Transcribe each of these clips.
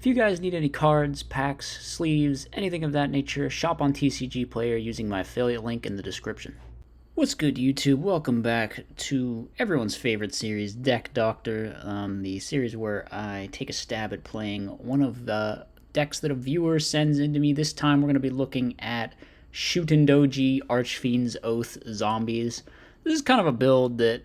If you guys need any cards, packs, sleeves, anything of that nature, shop on TCG Player using my affiliate link in the description. What's good, YouTube? Welcome back to everyone's favorite series, Deck Doctor, the series where I take a stab at playing one of the decks that a viewer sends into me. This time we're going to be looking at Shutendoji Archfiend's Oath Zombies. This is kind of a build that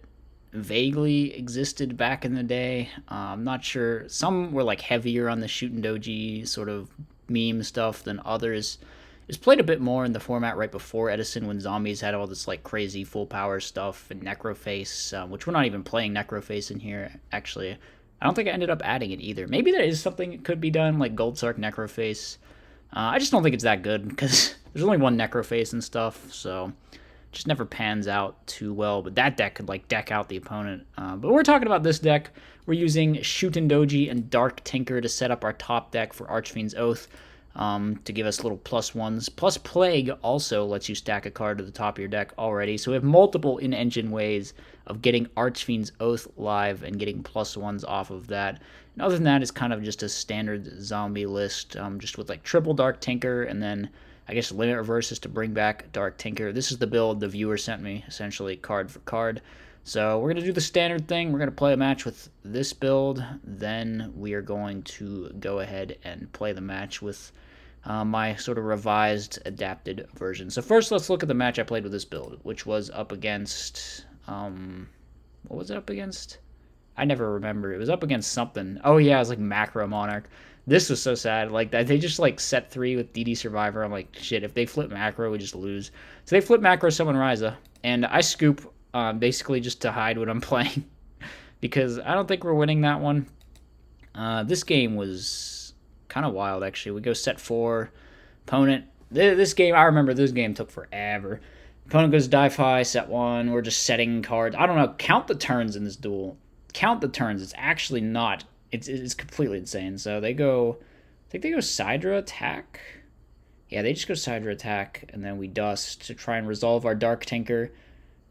vaguely existed back in the day. I'm not sure. Some were like heavier on the Shutendoji sort of meme stuff than others. It was played a bit more in the format right before Edison when zombies had all this like crazy full power stuff and Necroface, which we're not even playing Necroface in here, actually. I don't think I ended up adding it either. Maybe that is something that could be done, like Gold Sark Necroface. I just don't think it's that good because there's only one Necroface and stuff, so just never pans out too well. But that deck could like deck out the opponent. But we're talking about this deck. We're using Shutendoji and Dark Tinker to set up our top deck for Archfiend's Oath. To give us little +1s. Plus Plague also lets you stack a card to the top of your deck already. So we have multiple in-engine ways of getting Archfiend's Oath live and getting +1s off of that. And other than that, it's kind of just a standard zombie list, just with like triple Dark Tinker and then I guess limit reverses to bring back Dark Tinker. This is the build the viewer sent me, essentially card for card. So we're going to do the standard thing. We're going to play a match with this build. Then we are going to go ahead and play the match with my sort of revised, adapted version. So first, let's look at the match I played with this build, which was up against... what was it up against? I never remember. It was up against something. Oh, yeah, it was like Macro Monarch. This was so sad. Like, they just, like, set 3 with DD Survivor. I'm like, shit, if they flip Macro, we just lose. So they flip Macro, Summon Ryza. And I scoop, basically just to hide what I'm playing. Because I don't think we're winning that one. This game was kind of wild, actually. We go set 4. Opponent. This game, I remember this game took forever. Opponent goes die-fi, set 1. We're just setting cards. I don't know. Count the turns in this duel. Count the turns. It's actually not. It's completely insane. So they go, I think they go Sidra attack. Yeah, they just go Sidra attack, and then we dust to try and resolve our Dark Tinker,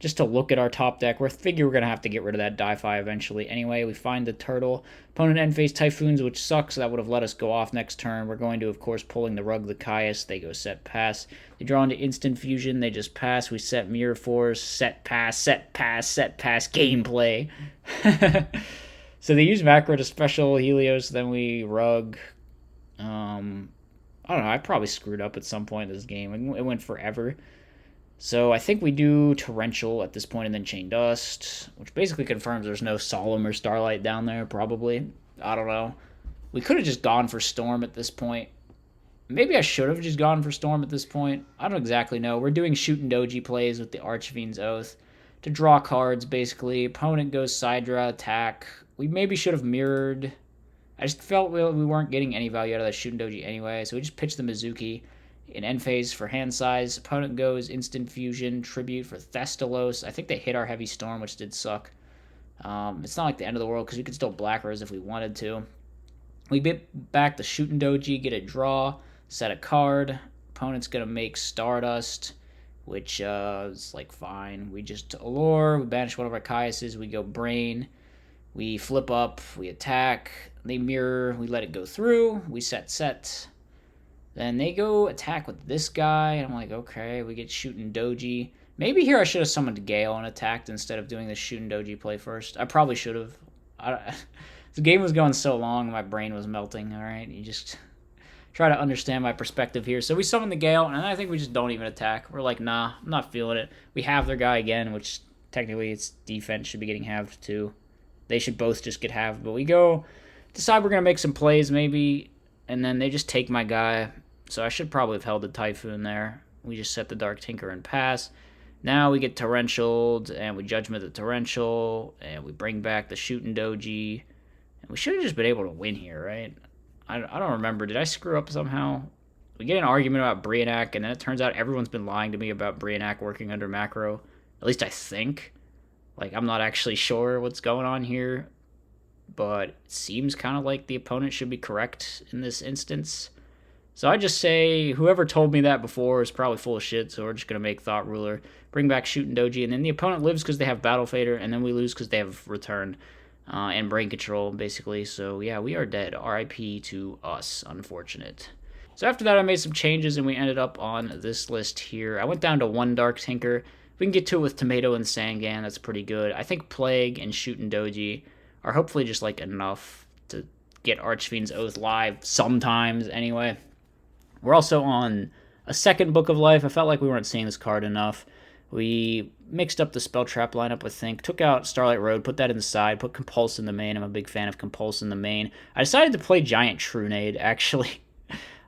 just to look at our top deck. We figure we're going to have to get rid of that die-fi eventually. Anyway, we find the turtle. Opponent end phase Typhoons, which sucks. That would have let us go off next turn. We're going to, of course, pulling the Rug the Caius. They go set pass. They draw into instant fusion. They just pass. We set Mirror Force, set pass, set pass, set pass, gameplay. So they use Macro to special Helios, then we Rug. I don't know, I probably screwed up at some point in this game. It went forever. So I think we do Torrential at this point and then Chain Dust, which basically confirms there's no Solemn or Starlight down there, probably. I don't know. We could have just gone for Storm at this point. Maybe I should have just gone for Storm at this point. I don't exactly know. We're doing Shutendoji plays with the Archfiend's Oath to draw cards, basically. Opponent goes Sidra, attack. We maybe should have mirrored. I just felt we weren't getting any value out of that Shutendoji anyway, so we just pitched the Mizuki in end phase for hand size. Opponent goes instant fusion, tribute for Thestalos. I think they hit our heavy storm, which did suck. It's not like the end of the world because we could still black Rose if we wanted to. We get back the Shutendoji, get a draw, set a card. Opponent's gonna make Stardust, which is like fine. We just allure, we banish one of our Caiuses, we go Brain. We flip up, we attack, they mirror, we let it go through, we set. Then they go attack with this guy, and I'm like, okay, we get Shutendoji. Maybe here I should have summoned Gale and attacked instead of doing the Shutendoji play first. I probably should have. The game was going so long, my brain was melting, alright? You just try to understand my perspective here. So we summon the Gale, and I think we just don't even attack. We're like, nah, I'm not feeling it. We have their guy again, which technically its defense should be getting halved too. They should both just get halved, but we go, decide we're going to make some plays maybe, and then they just take my guy. So I should probably have held the Typhoon there. We just set the Dark Tinker and pass. Now we get Torrentialed, and we Judgment the Torrential, and we bring back the Shutendoji. And we should have just been able to win here, right? I don't remember. Did I screw up somehow? We get an argument about Brionac, and then it turns out everyone's been lying to me about Brionac working under Macro. At least I think. Like, I'm not actually sure what's going on here, but it seems kind of like the opponent should be correct in this instance. So I just say, whoever told me that before is probably full of shit, so we're just going to make Thought Ruler, bring back Shutendoji, and then the opponent lives because they have Battle Fader, and then we lose because they have Return. and brain control, basically. So yeah, we are dead. RIP to us, unfortunate. So after that, I made some changes, and we ended up on this list here. I went down to 1 Dark Tinker. We can get to it with Tomato and Sangan. That's pretty good. I think Plague and Shootin' Doji are hopefully just like enough to get Archfiend's Oath live sometimes anyway. We're also on a 2nd Book of Life. I felt like we weren't seeing this card enough. We mixed up the spell trap lineup, I think. Took out Starlight Road, put that in the side, put Compulse in the main. I'm a big fan of Compulse in the main. I decided to play Giant Trunade, actually.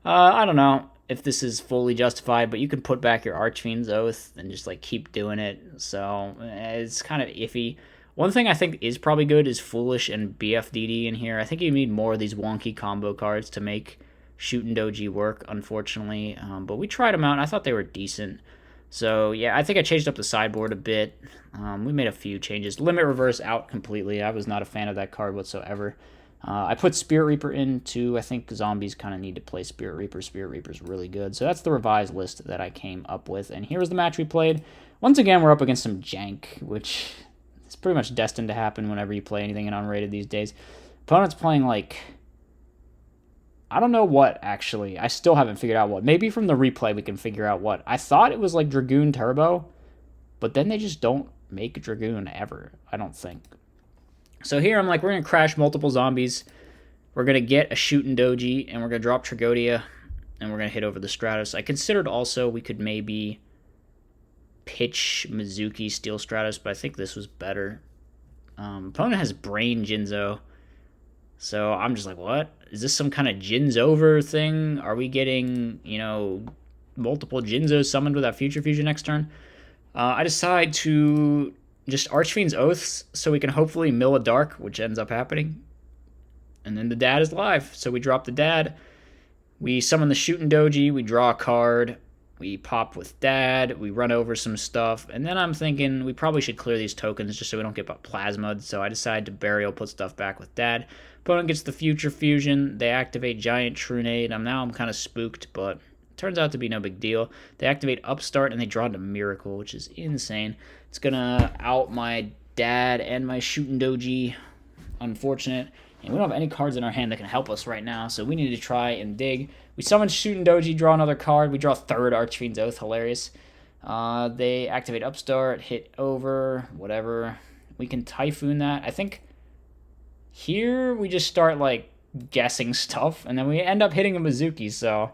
I don't know if this is fully justified, but you can put back your Archfiend's Oath and just like keep doing it. So it's kind of iffy. One thing I think is probably good is Foolish and BFDD in here. I think you need more of these wonky combo cards to make Shootin' Doji work, unfortunately. But we tried them out, and I thought they were decent. So, yeah, I think I changed up the sideboard a bit. We made a few changes. Limit Reverse out completely. I was not a fan of that card whatsoever. I put Spirit Reaper in, too. I think zombies kind of need to play Spirit Reaper. Spirit Reaper's really good. So that's the revised list that I came up with. And here was the match we played. Once again, we're up against some jank, which is pretty much destined to happen whenever you play anything in unrated these days. Opponent's playing, like, I don't know what, actually. I still haven't figured out what. Maybe from the replay we can figure out what. I thought it was like Dragoon Turbo, but then they just don't make Dragoon ever, I don't think. So here I'm like, we're going to crash multiple zombies. We're going to get a Shootin' Doji, and we're going to drop Tragodia, and we're going to hit over the Stratos. I considered also we could maybe pitch Mizuki, Steel Stratos, but I think this was better. Opponent has Brain Jinzo. So I'm just like, what? Is this some kind of Jin's over thing? Are we getting, multiple Jinzos summoned with that Future Fusion next turn? I decide to just Archfiend's Oaths so we can hopefully mill a Dark, which ends up happening. And then the dad is live. So we drop the dad. We summon the Shootin' Doji. We draw a card. We pop with dad. We run over some stuff. And then I'm thinking we probably should clear these tokens just so we don't get plasma'd. So I decide to Burial, put stuff back with dad. Opponent gets the Future Fusion. They activate Giant Trunade. I'm kind of spooked, but it turns out to be no big deal. They activate Upstart, and they draw into Miracle, which is insane. It's going to out my dad and my Shootin' Doji. Unfortunate. And we don't have any cards in our hand that can help us right now, so we need to try and dig. We summon Shootin' Doji, draw another card. We draw 3rd Archfiend's Oath. Hilarious. They activate Upstart, hit over, whatever. We can Typhoon that. I think here we just start, like, guessing stuff, and then we end up hitting a Mizuki, so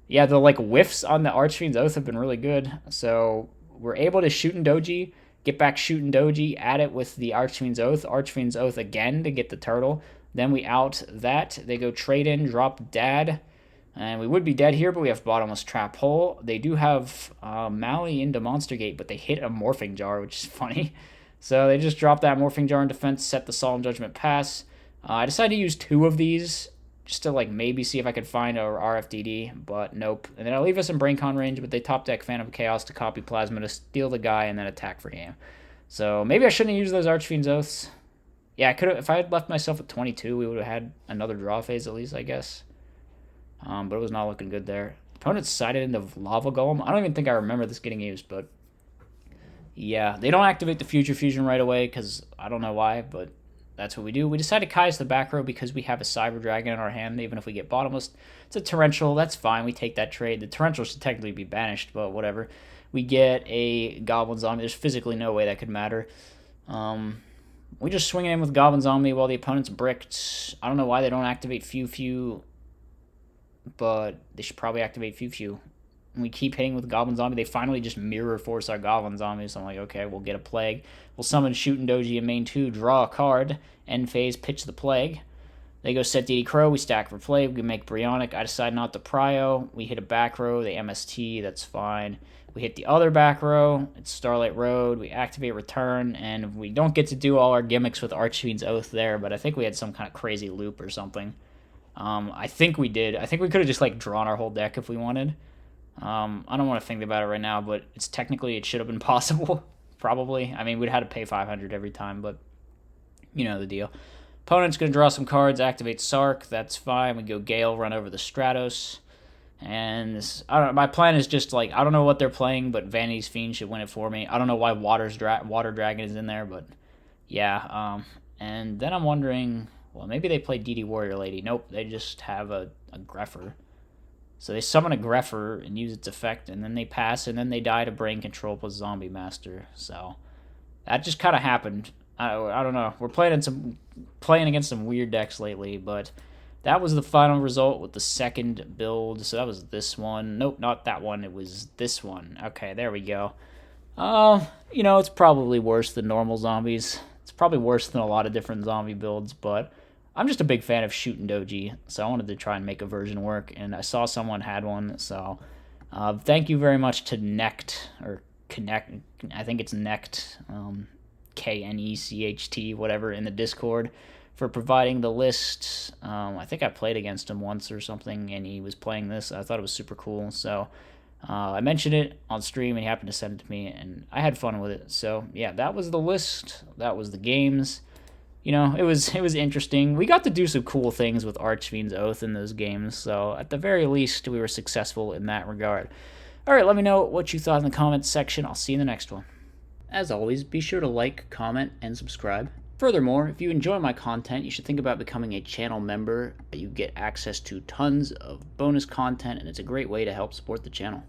yeah, the, like, whiffs on the Archfiend's Oath have been really good. So we're able to Shootin' Doji, get back Shootin' Doji, add it with the Archfiend's Oath again to get the turtle. Then we out that. They go trade in, drop dad. And we would be dead here, but we have Bottomless Trap Hole. They do have Mally into Monster Gate, but they hit a Morphing Jar, which is funny. So they just drop that Morphing Jar in defense, set the Solemn Judgment pass. I decided to use 2 of these just to like maybe see if I could find a RFDD, but nope. And then I leave us in BrainCon range, but they top deck Phantom Chaos to copy Plasma to steal the guy and then attack for game. So maybe I shouldn't have used those Archfiend's Oaths. Yeah, I could have. If I had left myself at 22, we would have had another draw phase at least, I guess. But it was not looking good there. Opponent sided into Lava Golem. I don't even think I remember this getting used, but yeah, they don't activate the Future Fusion right away because I don't know why, but that's what we do. We decide to Kai's the back row because we have a Cyber Dragon in our hand, even if we get Bottomless. It's a Torrential. That's fine. We take that trade. The Torrential should technically be banished, but whatever. We get a Goblin Zombie. There's physically no way that could matter. We just swing it in with Goblin Zombie while the opponent's bricked. I don't know why they don't activate Few, but they should probably activate Few. And we keep hitting with Goblin Zombie. They finally just mirror force our Goblin Zombie. So I'm like, okay, we'll get a Plague. We'll summon Shootin' Doji in main 2, draw a card, end phase, pitch the Plague. They go set DD Crow. We stack for Plague. We make Brionic. I decide not to Prio. We hit a back row. They MST. That's fine. We hit the other back row. It's Starlight Road. We activate Return. And we don't get to do all our gimmicks with Archfiend's Oath there, but I think we had some kind of crazy loop or something. I think we did. I think we could have just like drawn our whole deck if we wanted. I don't want to think about it right now, but it's technically it should have been possible. Probably. I mean, we'd have to pay 500 every time, but you know the deal. Opponent's going to draw some cards, activate Sark. That's fine. We go Gale, run over the Stratos. And I don't know, my plan is just like, I don't know what they're playing, but Vanity's Fiend should win it for me. I don't know why Water Dragon is in there, but yeah. And then I'm wondering, well, maybe they play DD Warrior Lady. Nope, they just have a Greffer. So they summon a Greffer and use its effect, and then they pass, and then they die to Brain Control plus Zombie Master. So that just kind of happened. I don't know. We're playing against some weird decks lately, but that was the final result with the second build. So that was this one. Nope, not that one. It was this one. Okay, there we go. It's probably worse than normal zombies. It's probably worse than a lot of different zombie builds, but I'm just a big fan of shooting doji, so I wanted to try and make a version work, and I saw someone had one, so thank you very much to Necht, or Connect, I think it's Necht, Knecht, whatever, in the Discord, for providing the list. I think I played against him once or something, and he was playing this. I thought it was super cool, so I mentioned it on stream, and he happened to send it to me, and I had fun with it. So yeah, that was the list. That was the games. It was interesting. We got to do some cool things with Archfiend's Oath in those games, so at the very least, we were successful in that regard. All right, let me know what you thought in the comments section. I'll see you in the next one. As always, be sure to like, comment, and subscribe. Furthermore, if you enjoy my content, you should think about becoming a channel member. You get access to tons of bonus content, and it's a great way to help support the channel.